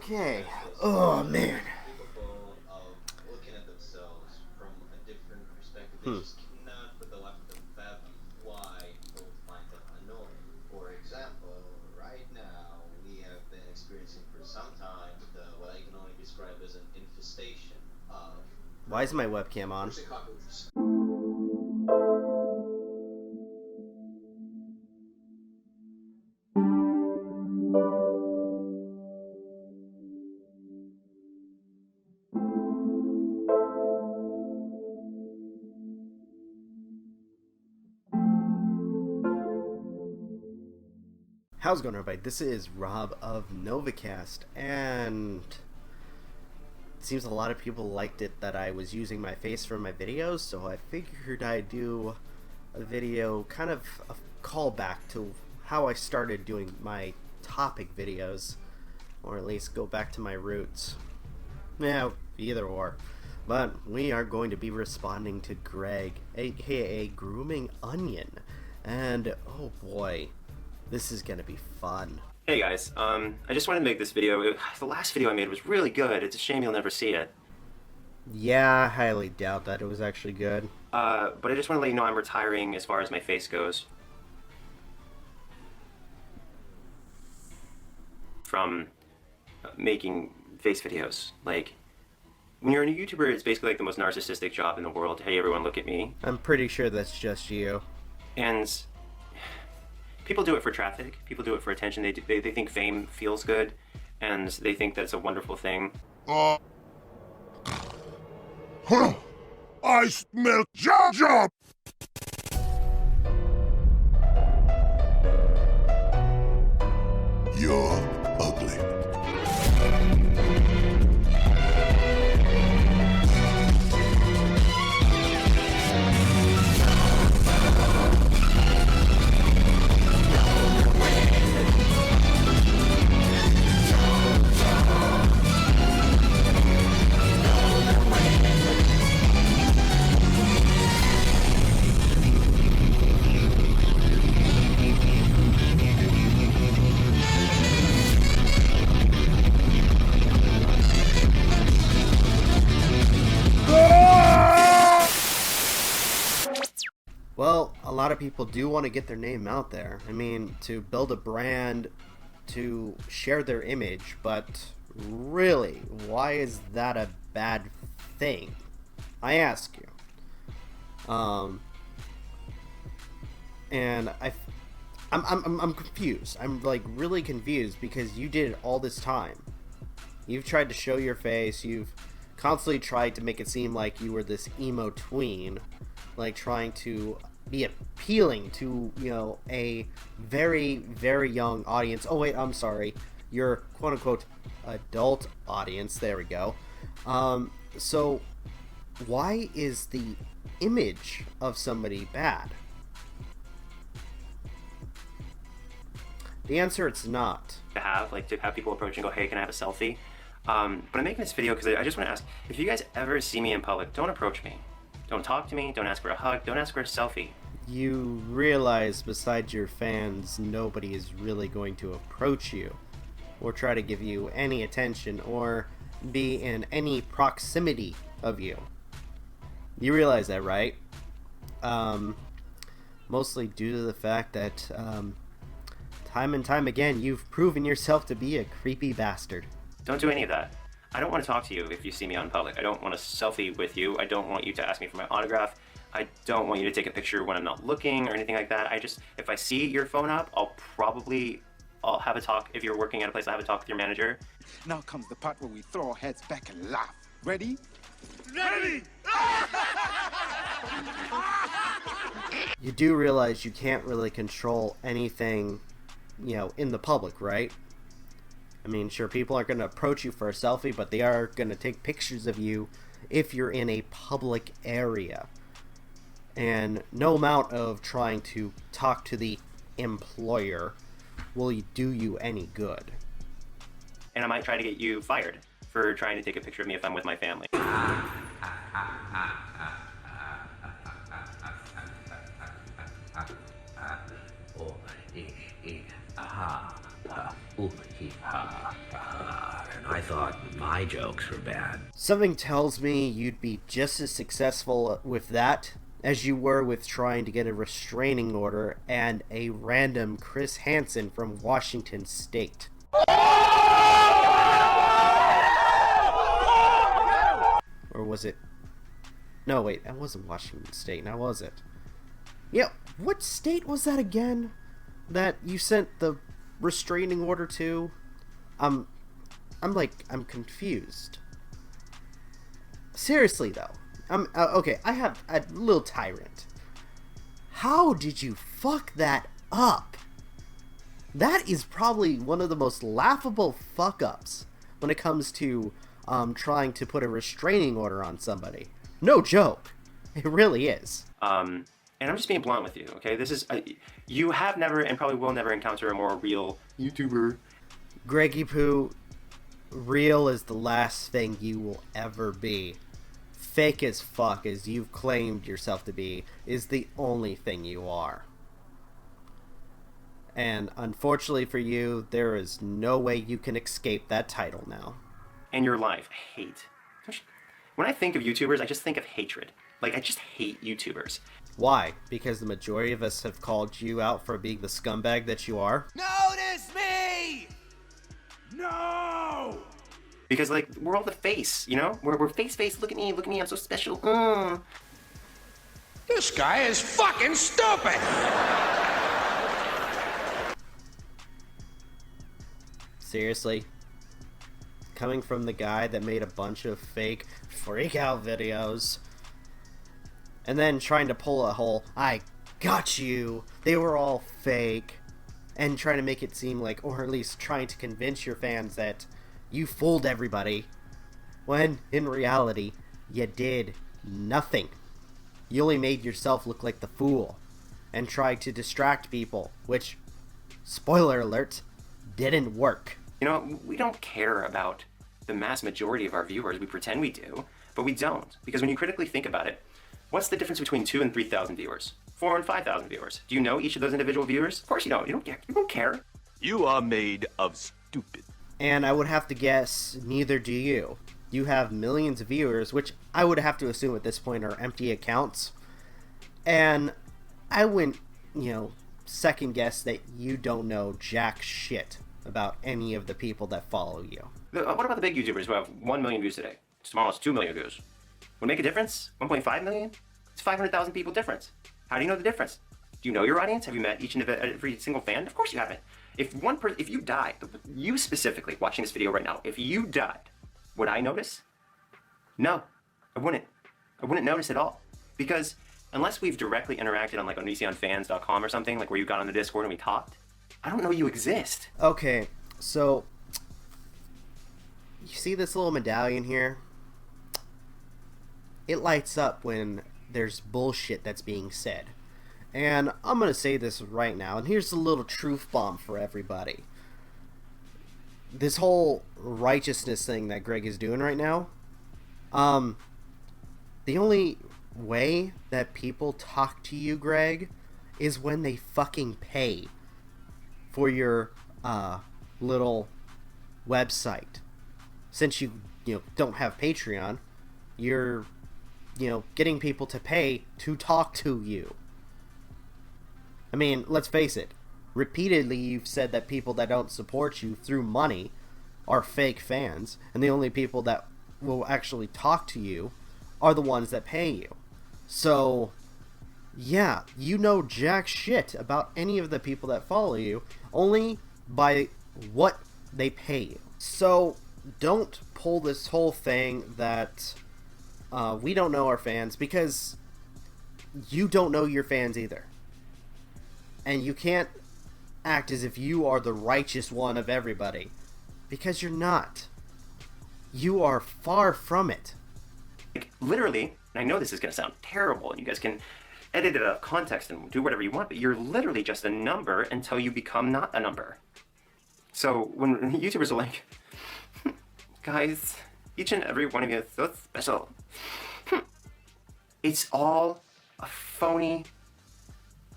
Okay. Oh man. Looking at themselves from a different perspective, they just cannot for the life of them fathom why people find them annoying. For example, right now we have been experiencing for some time what I can only describe as an infestation of. Why is my webcam on? How's it going, everybody? This is Rob of Novakast, and it seems a lot of people liked it that I was using my face for my videos, so I figured I'd do a video, kind of a callback to how I started doing my topic videos, or at least go back to my roots. Yeah, either or. But we are going to be responding to Greg, aka Grooming Onion, and oh boy, this is gonna be fun. Hey guys, I just wanted to make this video. The last video I made was really good. It's a shame you'll never see it. Yeah, I highly doubt that it was actually good. But I just want to let you know I'm retiring as far as my face goes. From making face videos. Like, when you're a YouTuber, it's basically like the most narcissistic job in the world. Hey everyone, look at me. I'm pretty sure that's just you. And people do it for traffic. People do it for attention. They think fame feels good, and they think that's a wonderful thing. I smell Jaja! You're ugly. Well, a lot of people do want to get their name out there. I mean, to build a brand, to share their image, but really, why is that a bad thing? I ask you. And I'm confused. I'm like really confused because you did it all this time. You've tried to show your face. You've constantly tried to make it seem like you were this emo tween, like trying to be appealing to, you know, a very, very young audience. Oh wait, I'm sorry, your quote-unquote adult audience. There we go. So why is the image of somebody bad? The answer, it's not. To have people approach and go, hey, can I have a selfie? But I'm making this video because I just want to ask, if you guys ever see me in public, don't approach me. Don't talk to me, don't ask for a hug, don't ask for a selfie. You realize besides your fans, nobody is really going to approach you or try to give you any attention or be in any proximity of you. You realize that, right? Mostly due to the fact that time and time again, you've proven yourself to be a creepy bastard. Don't do any of that. I don't want to talk to you if you see me on public. I don't want a selfie with you. I don't want you to ask me for my autograph. I don't want you to take a picture when I'm not looking or anything like that. If I see your phone up, I'll have a talk. If you're working at a place, I'll have a talk with your manager. Now comes the part where we throw our heads back and laugh. Ready? Ready! You do realize you can't really control anything, you know, in the public, right? I mean, sure, people aren't going to approach you for a selfie, but they are going to take pictures of you if you're in a public area. And no amount of trying to talk to the employer will do you any good. And I might try to get you fired for trying to take a picture of me if I'm with my family. I thought my jokes were bad. Something tells me you'd be just as successful with that as you were with trying to get a restraining order and a random Chris Hansen from Washington State. Or was it? No, wait, that wasn't Washington State, now was it? Yeah, what state was that again that you sent the restraining order to? I'm confused. Seriously though, okay, I have a little Tyrant. How did you fuck that up? That is probably one of the most laughable fuck-ups when it comes to trying to put a restraining order on somebody. No joke. It really is. And I'm just being blunt with you, okay? This is... you have never and probably will never encounter a more real YouTuber. Greggy Poo, real is the last thing you will ever be. Fake as fuck as you've claimed yourself to be is the only thing you are. And unfortunately for you, there is no way you can escape that title now. And your life. Hate. When I think of YouTubers, I just think of hatred. Like, I just hate YouTubers. Why? Because the majority of us have called you out for being the scumbag that you are? Notice me! No! Because, like, we're all the face, you know? We're face, look at me, I'm so special. This guy is fucking stupid! Seriously? Coming from the guy that made a bunch of fake freak out videos and then trying to pull a whole I got you, they were all fake, and trying to make it seem like, or at least trying to convince your fans that you fooled everybody, when in reality you did nothing. You only made yourself look like the fool and tried to distract people, which, spoiler alert, didn't work. You know, we don't care about the mass majority of our viewers. We pretend we do, but we don't. Because when you critically think about it, what's the difference between 2,000 and 3,000 viewers? 4,000 and 5,000 viewers? Do you know each of those individual viewers? Of course you don't. You don't care. You are made of stupid. And I would have to guess neither do you. You have millions of viewers, which I would have to assume at this point are empty accounts. And I wouldn't, second guess that you don't know jack shit about any of the people that follow you. What about the big YouTubers who have 1 million views today? Tomorrow it's 2 million views. Would it make a difference? 1.5 million? It's 500,000 people difference. How do you know the difference? Do you know your audience? Have you met each and every single fan? Of course you haven't. If you died, you specifically watching this video right now, if you died, would I notice? No, I wouldn't. I wouldn't notice at all. Because unless we've directly interacted on OnlyFans.com or something, like where you got on the Discord and we talked, I don't know you exist. Okay, so you see this little medallion here? It lights up when there's bullshit that's being said. And I'm going to say this right now, and here's a little truth bomb for everybody. This whole righteousness thing that Greg is doing right now, the only way that people talk to you, Greg, is when they fucking pay for your little website. Since you don't have Patreon, you're getting people to pay to talk to you. I mean, let's face it. Repeatedly, you've said that people that don't support you through money are fake fans, and the only people that will actually talk to you are the ones that pay you. So, yeah, you know jack shit about any of the people that follow you, only by what they pay you. So, don't pull this whole thing that we don't know our fans, because you don't know your fans either. And you can't act as if you are the righteous one of everybody, because you're not. You are far from it. Like, literally, and I know this is going to sound terrible, and you guys can edit it out of context and do whatever you want, but you're literally just a number until you become not a number. So when YouTubers are like, guys, each and every one of you is so special. It's all a phony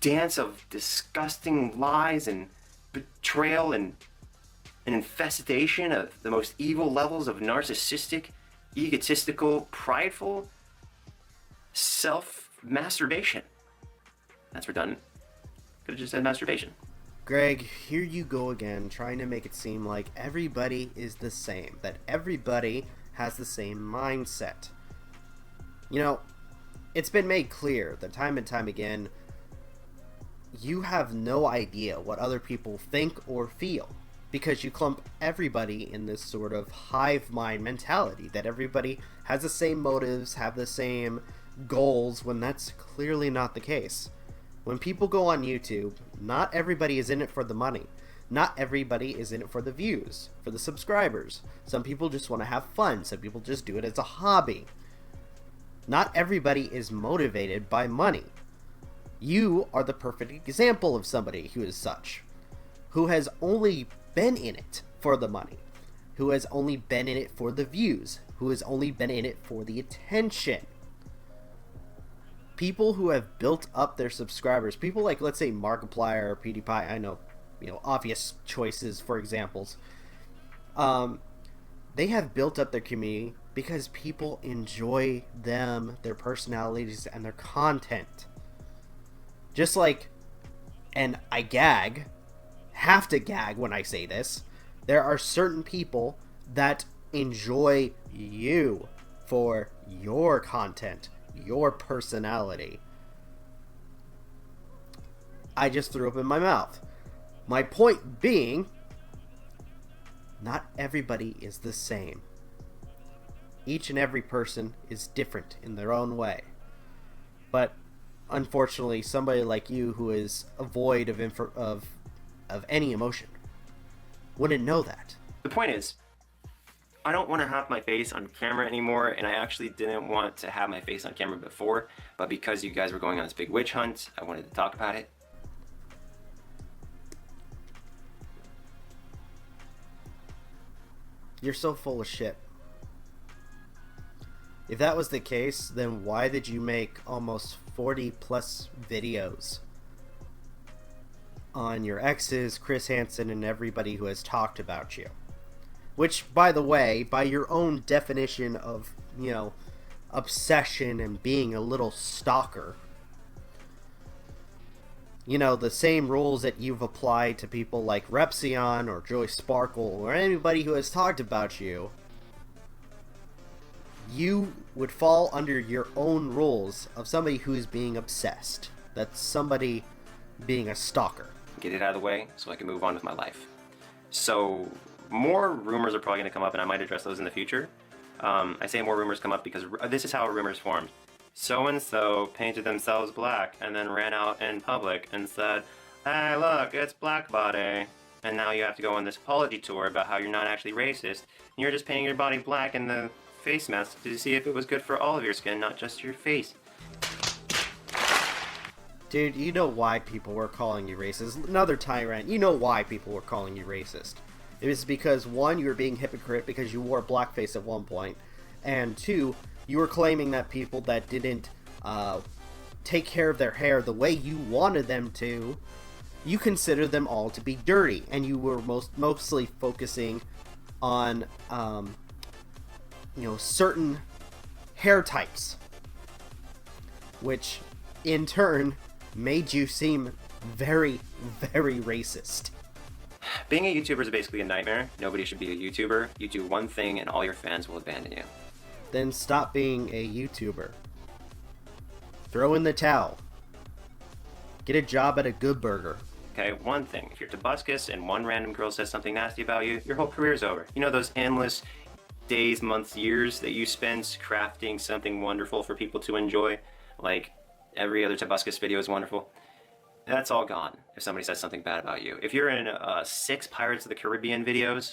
dance of disgusting lies and betrayal and an infestation of the most evil levels of narcissistic, egotistical, prideful self-masturbation. That's redundant. Could have just said masturbation. Greg, here you go again, trying to make it seem like everybody is the same, that everybody has the same mindset. You know, it's been made clear that time and time again, you have no idea what other people think or feel, because you clump everybody in this sort of hive mind mentality, that everybody has the same motives, have the same goals, when that's clearly not the case. When people go on YouTube, not everybody is in it for the money. Not everybody is in it for the views, for the subscribers. Some people just want to have fun. Some people just do it as a hobby. Not everybody is motivated by money. You are the perfect example of somebody who is such, who has only been in it for the money, who has only been in it for the views, who has only been in it for the attention. People who have built up their subscribers, people like, let's say, Markiplier or PewDiePie, I know, obvious choices for examples. They have built up their community because people enjoy them, their personalities, and their content. Just like, and I have to gag when I say this, there are certain people that enjoy you for your content, your personality. I just threw up in my mouth. My point being, not everybody is the same. Each and every person is different in their own way. But unfortunately, somebody like you who is void of any emotion wouldn't know that. The point is, I don't want to have my face on camera anymore, and I actually didn't want to have my face on camera before, but because you guys were going on this big witch hunt, I wanted to talk about it. You're so full of shit. If that was the case, then why did you make almost 40 plus videos on your exes, Chris Hansen, and everybody who has talked about you? Which, by the way, by your own definition of, obsession and being a little stalker, the same rules that you've applied to people like Repsion or Joy Sparkle or anybody who has talked about you, you would fall under your own rules of somebody who's being obsessed. That's somebody being a stalker. Get it out of the way so I can move on with my life. So, more rumors are probably going to come up, and I might address those in the future. I say more rumors come up because this is how rumors formed. So-and-so painted themselves black and then ran out in public and said, "Hey, look, it's Black Body." And now you have to go on this apology tour about how you're not actually racist. And you're just painting your body black in the face mask to see if it was good for all of your skin, not just your face. Dude, you know why people were calling you racist. Another Tyrant, you know why people were calling you racist. It was because, one, you were being hypocrite because you wore blackface at one point, and two, you were claiming that people that didn't take care of their hair the way you wanted them to, you consider them all to be dirty, and you were mostly focusing on certain hair types, which in turn made you seem very, very racist. Being a YouTuber is basically a nightmare. Nobody should be a YouTuber. You do one thing and all your fans will abandon you. Then stop being a YouTuber. Throw in the towel. Get a job at a Good Burger. Okay, one thing. If you're Tobuscus and one random girl says something nasty about you, your whole career's over. You know those endless days, months, years that you spend crafting something wonderful for people to enjoy? Like every other Tobuscus video is wonderful. That's all gone if somebody says something bad about you. If you're in 6 Pirates of the Caribbean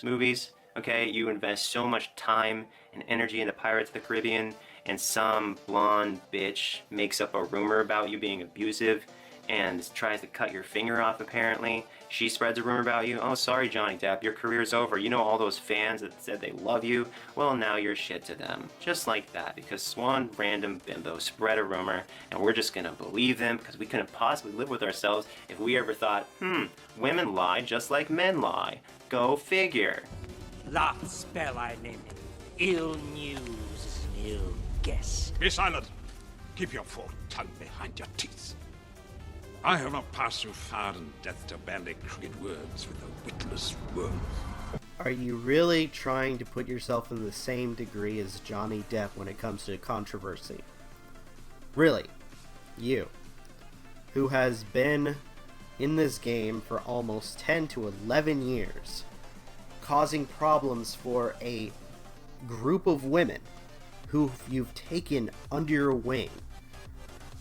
movies, okay, you invest so much time and energy into Pirates of the Caribbean, and some blonde bitch makes up a rumor about you being abusive and tries to cut your finger off apparently. She spreads a rumor about you. Oh, sorry, Johnny Depp, your career's over. You know all those fans that said they love you? Well, now you're shit to them. Just like that, because one random bimbo spread a rumor, and we're just gonna believe them because we couldn't possibly live with ourselves if we ever thought, women lie just like men lie. Go figure. That spell I named ill news is an ill guess. Be silent. Keep your forked tongue behind your teeth. I have not passed through fire and death to bandy crooked words with a witless worm. Are you really trying to put yourself in the same degree as Johnny Depp when it comes to controversy? Really? You, who has been in this game for almost 10 to 11 years, causing problems for a group of women who you've taken under your wing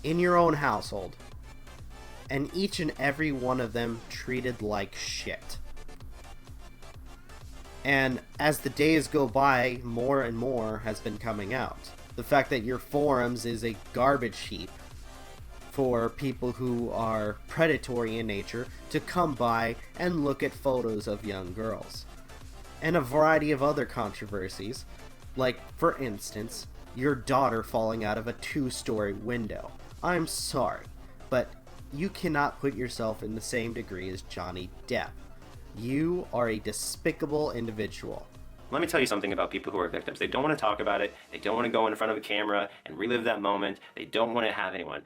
in your own household, and each and every one of them treated like shit. And as the days go by, more and more has been coming out. The fact that your forums is a garbage heap for people who are predatory in nature to come by and look at photos of young girls. And a variety of other controversies, like, for instance, your daughter falling out of a 2-story window. I'm sorry, but you cannot put yourself in the same degree as Johnny Depp. You are a despicable individual. Let me tell you something about people who are victims. They don't want to talk about it. They don't want to go in front of a camera and relive that moment. They don't want to have anyone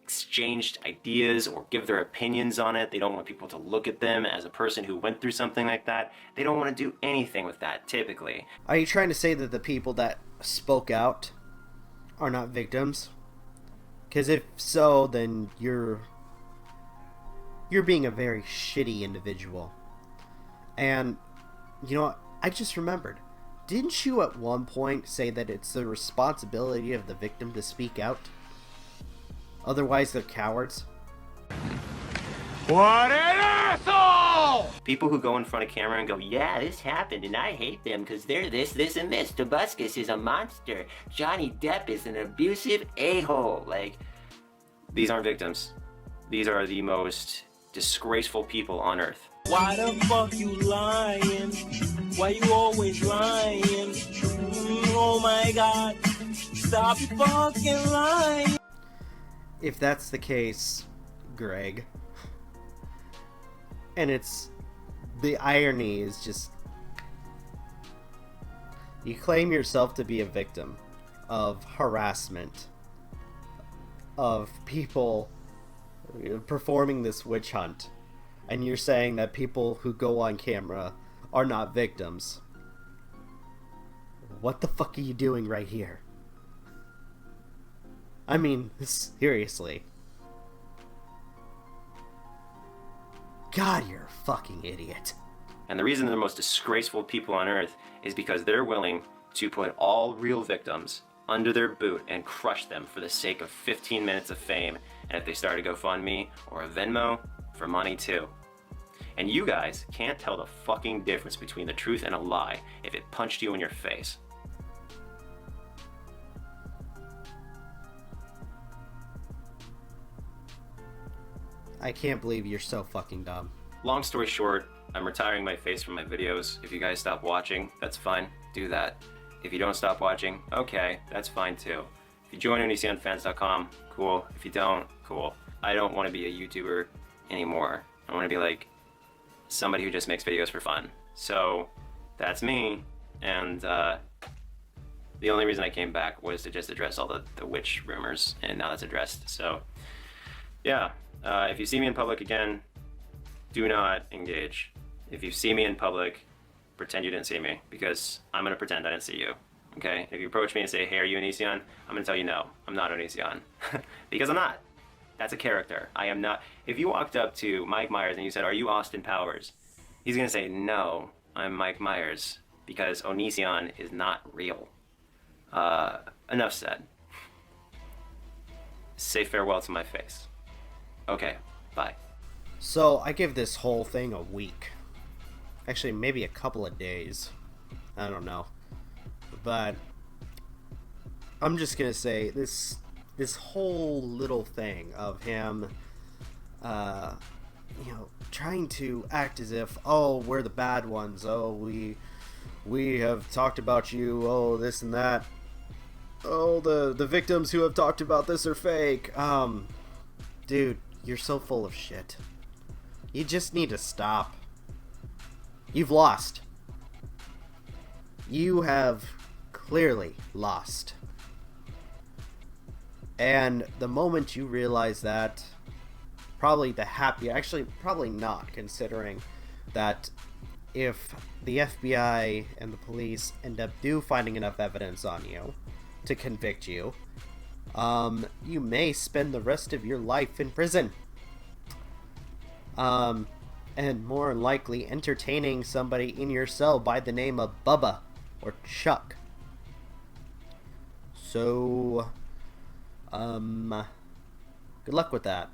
exchange ideas or give their opinions on it. They don't want people to look at them as a person who went through something like that. They don't want to do anything with that, typically. Are you trying to say that the people that spoke out are not victims? Because if so, then you're being a very shitty individual. And, you know what? I just remembered. Didn't you at one point say that it's the responsibility of the victim to speak out? Otherwise, they're cowards? What an asshole! People who go in front of camera and go, yeah, this happened and I hate them because they're this, this, and this. Tobuscus is a monster. Johnny Depp is an abusive a-hole. Like, these aren't victims. These are the most disgraceful people on earth. Why the fuck you lying? Why you always lying? Oh my god. Stop fucking lying. If that's the case, Greg, and the irony is just, you claim yourself to be a victim of harassment, of people performing this witch hunt, and you're saying that people who go on camera are not victims. What the fuck are you doing right here? I mean, seriously. God, you're a fucking idiot. And the reason they're the most disgraceful people on earth is because they're willing to put all real victims under their boot and crush them for the sake of 15 minutes of fame. And if they start a GoFundMe or a Venmo, for money too. And you guys can't tell the fucking difference between the truth and a lie if it punched you in your face. I can't believe you're so fucking dumb. Long story short, I'm retiring my face from my videos. If you guys stop watching, that's fine. Do that. If you don't stop watching, okay, that's fine too. If you join OnisianFans.com, cool. If you don't, cool. I don't want to be a YouTuber anymore. I want to be like somebody who just makes videos for fun. So that's me. And the only reason I came back was to just address all the witch rumors, and now that's addressed. So yeah. If you see me in public again, do not engage. If you see me in public, pretend you didn't see me, because I'm going to pretend I didn't see you. Okay? If you approach me and say, hey, are you Onision? I'm going to tell you no, I'm not Onision. Because I'm not. That's a character. I am not. If you walked up to Mike Myers and you said, are you Austin Powers? He's going to say, no, I'm Mike Myers, because Onision is not real. Enough said. Say farewell to my face. Okay, bye. So, I give this whole thing a week. Actually, maybe a couple of days. I don't know. But I'm just gonna say, this whole little thing of him trying to act as if, oh, we're the bad ones. Oh, we have talked about you. Oh, this and that. Oh, the victims who have talked about this are fake. Dude, you're so full of shit. You just need to stop. You've lost. You have clearly lost. And the moment you realize that, probably probably not, considering that if the FBI and the police end up finding enough evidence on you to convict you, you may spend the rest of your life in prison. And more likely entertaining somebody in your cell by the name of Bubba or Chuck. So, good luck with that.